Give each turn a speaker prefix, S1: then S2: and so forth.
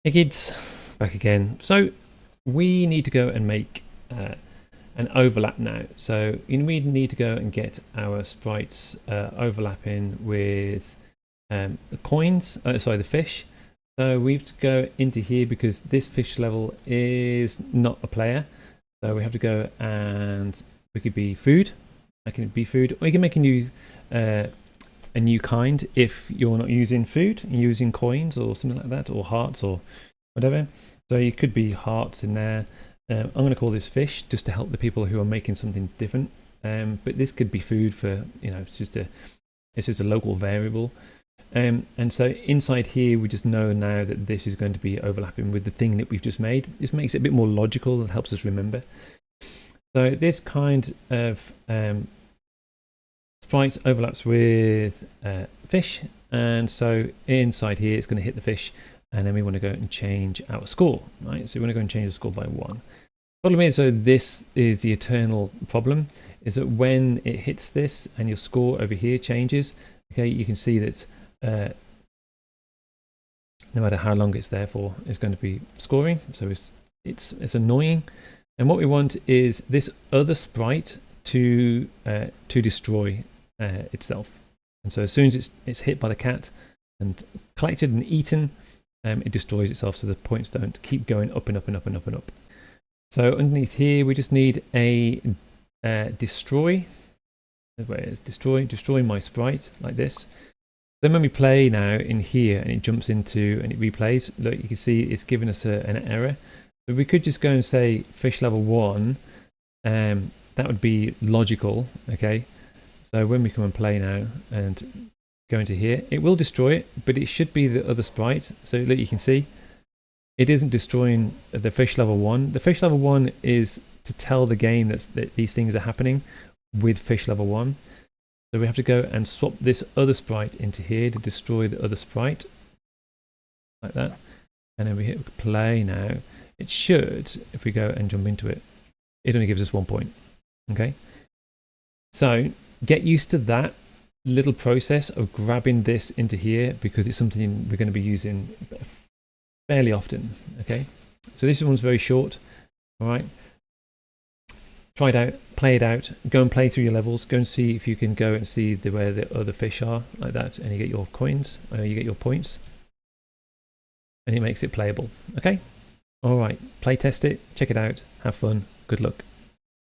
S1: Hey kids, back again. So we need to go and make an overlap now. So we need to go and get our sprites overlapping with the coins, sorry, the fish. So we have to go into here because this fish level is not a player. So we have to go and we could be food. I can be food, or you can make a new kind if you're not using food, you're using coins or something like that, or hearts or whatever. So you could be hearts in there. I'm going to call this fish just to help the people who are making something different. But this could be food for, it's just a local variable. And so inside here, we just know now that this is going to be overlapping with the thing that we've just made. This makes it a bit more logical and helps us remember. So this kind of sprite overlaps with fish, and so inside here it's going to hit the fish, and then we want to go and change our score, right? So we want to go and change the score by 1. Problem is, so this is the eternal problem, is that when it hits this and your score over here changes, okay, you can see that no matter how long it's there for, it's going to be scoring. So it's annoying, and what we want is this other sprite to destroy itself. And so as soon as it's hit by the cat and collected and eaten, it destroys itself, so the points don't keep going up and up and up and up and up. So underneath here we just need a destroy. Where it is, destroy my sprite, like this. Then when we play now in here and it jumps into and it replays, look, you can see it's giving us an error. So we could just go and say fish level 1. That would be logical, okay? So when we come and play now and go into here, it will destroy it, but it should be the other sprite. So look, you can see it isn't destroying the fish level 1. The fish level 1 is to tell the game that these things are happening with fish level 1. So we have to go and swap this other sprite into here to destroy the other sprite, like that. And then we hit play now. It should, if we go and jump into it, it only gives us 1 point. Okay, so get used to that little process of grabbing this into here, because it's something we're going to be using fairly often. Okay, so this one's very short. All right, try it out, play it out, go and play through your levels, go and see if you can go and see where the other fish are, like that, and you get your coins, you get your points, and it makes it playable. Okay, all right, play test it, check it out, have fun, good luck.